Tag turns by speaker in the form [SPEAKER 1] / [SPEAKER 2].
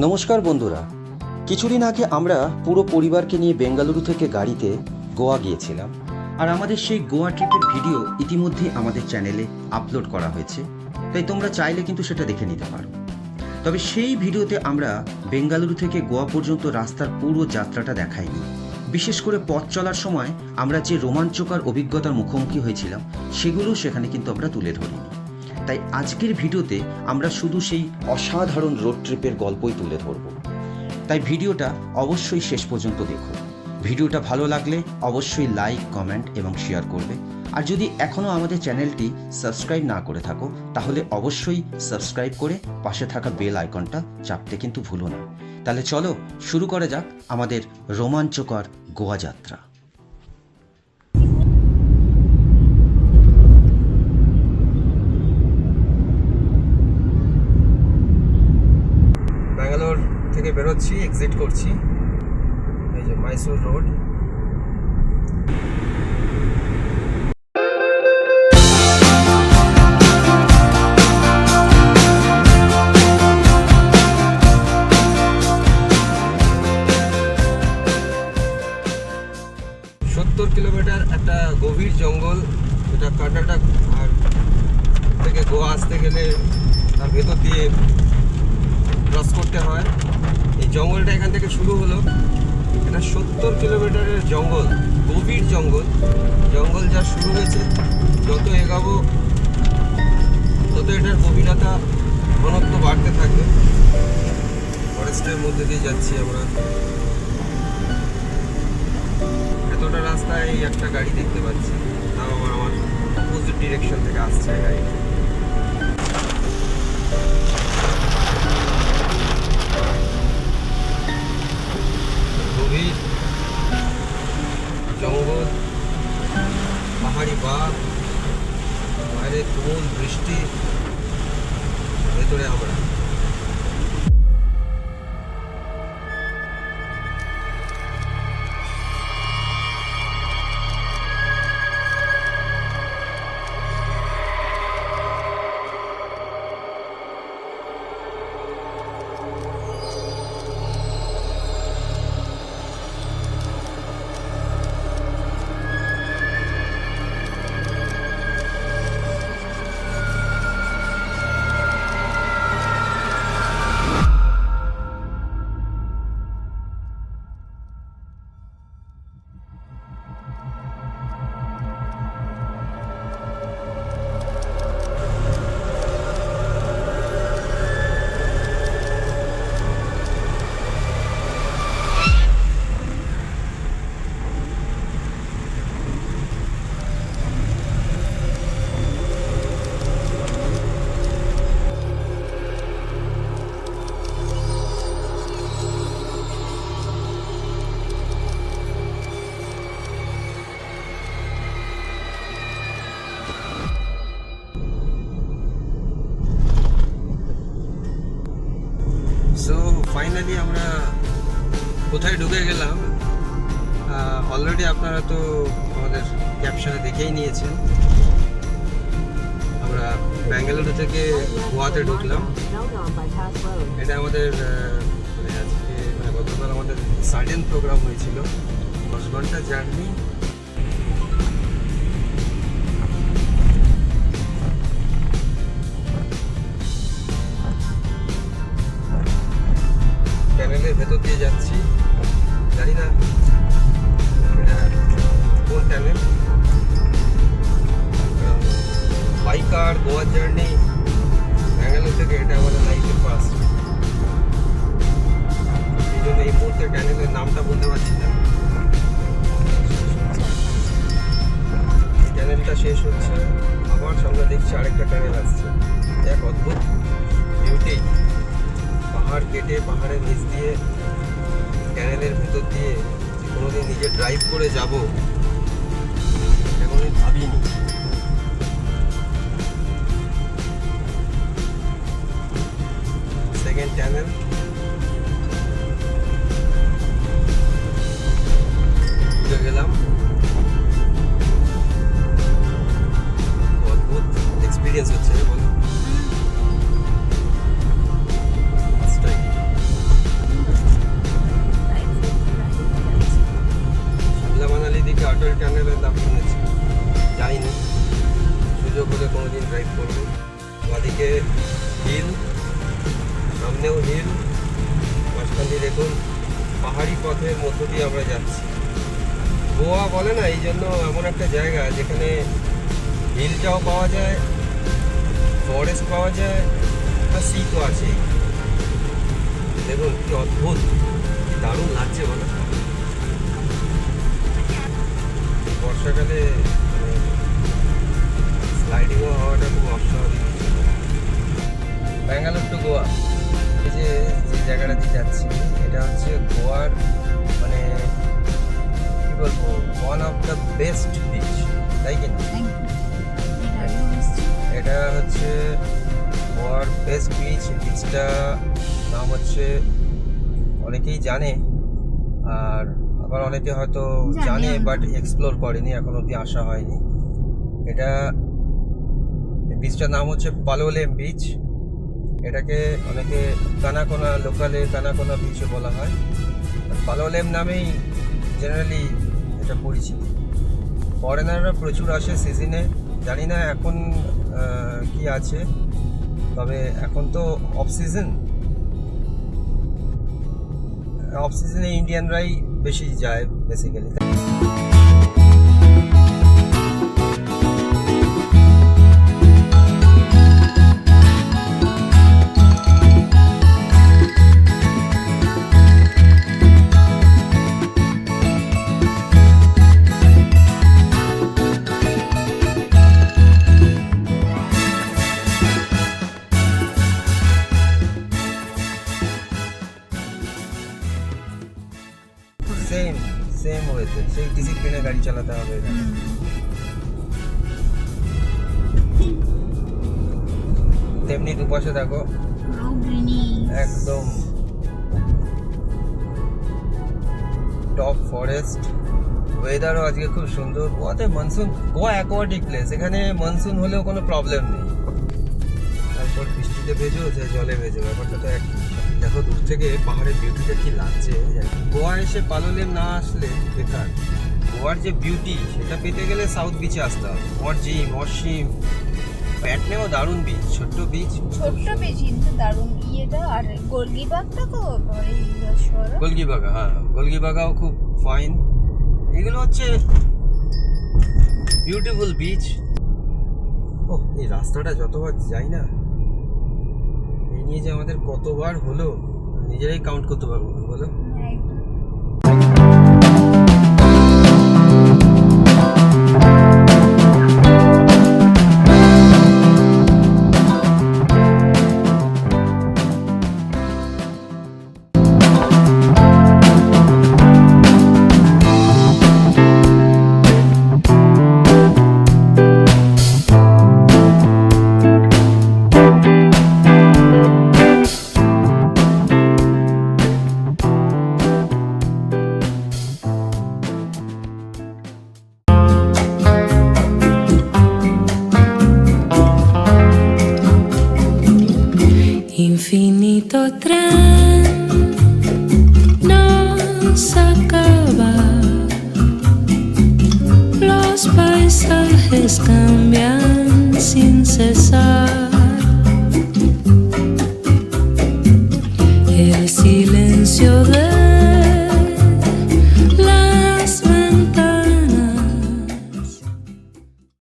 [SPEAKER 1] নমস্কার বন্ধুরা, কিছুদিন আগে আমরা পুরো পরিবারকে নিয়ে বেঙ্গালুরু থেকে গাড়িতে গোয়া গিয়েছিলাম। আর আমাদের সেই গোয়া ট্রিপের ভিডিও ইতিমধ্যেই আমাদের চ্যানেলে আপলোড করা হয়েছে, তাই তোমরা চাইলে কিন্তু সেটা দেখে নিতে পারো। তবে সেই ভিডিওতে আমরা বেঙ্গালুরু থেকে গোয়া পর্যন্ত রাস্তার পুরো যাত্রাটা দেখাইনি। বিশেষ করে পথ চলার সময় আমরা যে রোমাঞ্চকর অভিজ্ঞতার মুখোমুখি হয়েছিলাম সেগুলো সেখানে কিন্তু আমরা তুলে ধরিনি। তাই আজকের ভিডিওতে আমরা শুধু সেই অসাধারণ রোড ট্রিপের গল্পই তুলে ধরব। তাই ভিডিওটা অবশ্যই শেষ পর্যন্ত দেখো। ভিডিওটা ভালো লাগলে অবশ্যই লাইক, কমেন্ট এবং শেয়ার করবে। আর যদি এখনও আমাদের চ্যানেলটি সাবস্ক্রাইব না করে থাকো তাহলে অবশ্যই সাবস্ক্রাইব করে পাশে থাকা বেল আইকনটা চাপতে কিন্তু ভুলো না। তাহলে চলো শুরু করা যাক আমাদের রোমাঞ্চকর গোয়া যাত্রা।
[SPEAKER 2] ব্যাঙ্গালোর থেকে বেরোচ্ছি, এক্সিট করছি। এই যে মাইসোর রোড। কিলোমিটার একটা গভীর জঙ্গল, এটা কর্ণাটক আর থেকে গোয়া আসতে গেলে তার ভেতর দিয়ে ক্রস করতে হয়। এই জঙ্গলটা এখান থেকে শুরু হলো। এটা 70 কিলোমিটারের জঙ্গল, গভীর জঙ্গল। জঙ্গল যা শুরু হয়েছে, যত এগাবো তত এটার গভীরতা, ঘনত্ব বাড়তে থাকবে। ফরেস্টের মধ্যে দিয়ে যাচ্ছি আমরা। এতটা রাস্তায় এই একটা গাড়ি দেখতে পাচ্ছি, তাও আবার আমার অপোজিট ডিরেকশন থেকে আসছে গাড়ি। গভীর জঙ্গল, পাহাড়ি বাঘ, বাইরে তুমুল বৃষ্টি, ভেতরে আমরা। সো ফাইনালি আমরা কোথায় ঢুকে গেলাম অলরেডি আপনারা তো আমাদের ক্যাপশনে দেখেই নিয়েছেন। আমরা বেঙ্গালুরু থেকে গোয়াতে ঢুকলাম। এটা আমাদের আজকে গতকাল আমাদের সাডেন প্রোগ্রাম হয়েছিল, 10 ঘন্টা জার্নি। ট্যানেলের ভেতর দিয়ে যাচ্ছি, জানি না এটা কোন tunnel. Biker Goa journey Bangalore থেকে এটা আমাদের লাইফের ফার্স্ট। এই জন্য এই মুহূর্তে ট্যানেলের নামটা বলতে পারছি না। ট্যানেলটা শেষ হচ্ছে, আবার সামনে দেখছি আরেকটা ট্যানেল আসছে। এক অদ্ভুত বিউটি, পাহাড় কেটে পাহাড়ের নিচ দিয়ে ক্যানেলের ভেতর দিয়ে কোনোদিন নিজে ড্রাইভ করে যাব কোনোদিন ভাবিনি। সেকেন্ড ট্যানেল, ঢুকে গেলাম। অদ্ভুত এক্সপিরিয়েন্স হচ্ছে, বলো। সামনেও হিল, মাঝখান দিয়ে দেখুন পাহাড়ি পথের মধ্য দিয়ে আমরা যাচ্ছি। গোয়া বলে না, এই জন্য এমন একটা জায়গা যেখানে হিলটাও পাওয়া যায়, ফরেস্ট পাওয়া যায়, আর সি তো আছেই। দেখুন কি অদ্ভুত, কি দারুণ লাগছে বলো। বর্ষাকালে স্লাইডিং হওয়াটা খুব অস্বাভাবিক। ব্যাঙ্গালোর টু গোয়া, এই যে যে জায়গাটাতে যাচ্ছি এটা হচ্ছে গোয়ার মানে কি বলবো, one of the best beach, তাই কি না? এটা হচ্ছে গোয়ার বেস্ট বিচ। বিচটা নাম হচ্ছে, অনেকেই জানে আর আবার অনেকে হয়তো জানে বাট এক্সপ্লোর করেনি, এখন অব্দি আসা হয়নি। এটা বিচটার নাম হচ্ছে পালোলেম বিচ। এটাকে অনেকে কানাকোনা, লোকালে কানাকোনা বিচও বলা হয়। পালোলেম নামেই জেনারেলি এটা পরিচিত। ফরেনাররা প্রচুর আসে সিজনে, জানি না এখন কি আছে, তবে এখন তো অফ সিজনে ইন্ডিয়ানরাই বেশি যায় বেসিক্যালি। সেম হয়েছে, সেই ডিসিপ্লিনে গাড়ি চালাতে হবে এখানে। তেমনি দুপাশে দেখো একদম টপ ফরেস্ট। ওয়েদারও আজকে খুব সুন্দর। গোয়াতে মনসুন, গোয়া অ্যাকোয়াটিক প্লেস, এখানে মনসুন হলেও কোনো প্রবলেম নেই। তারপর বৃষ্টিতে ভেজো, যে জলে ভেজো, ব্যাপারটা তো একই। দেখো দূর থেকে পাহাড়ের বিউটিটা কি লাগছে। গোয়া এসে পালোলেম না আসলে বেকার। গোয়ার যে বিউটি সেটা পেতে গেলে সাউথ বিচে আসতে হবে। মরজিম, অসীম, প্যাটনেও দারুণ বিচ, ছোট্ট বিচ
[SPEAKER 3] কিন্তু দারুণ। ইয়েটা আর গোলগিবাগটা তো
[SPEAKER 2] গোলগিবাগা, হ্যাঁ গোলগিবাগাও খুব ফাইন। এগুলো হচ্ছে বিউটিফুল বিচ। ও এই রাস্তাটা যতবার যাই না, এই নিয়ে যে আমাদের কতবার হলো নিজেরাই কাউন্ট করতে পারবো না, বলো।
[SPEAKER 4] Infinito tren no se acaba, los paisajes cambian sin cesar, el silencio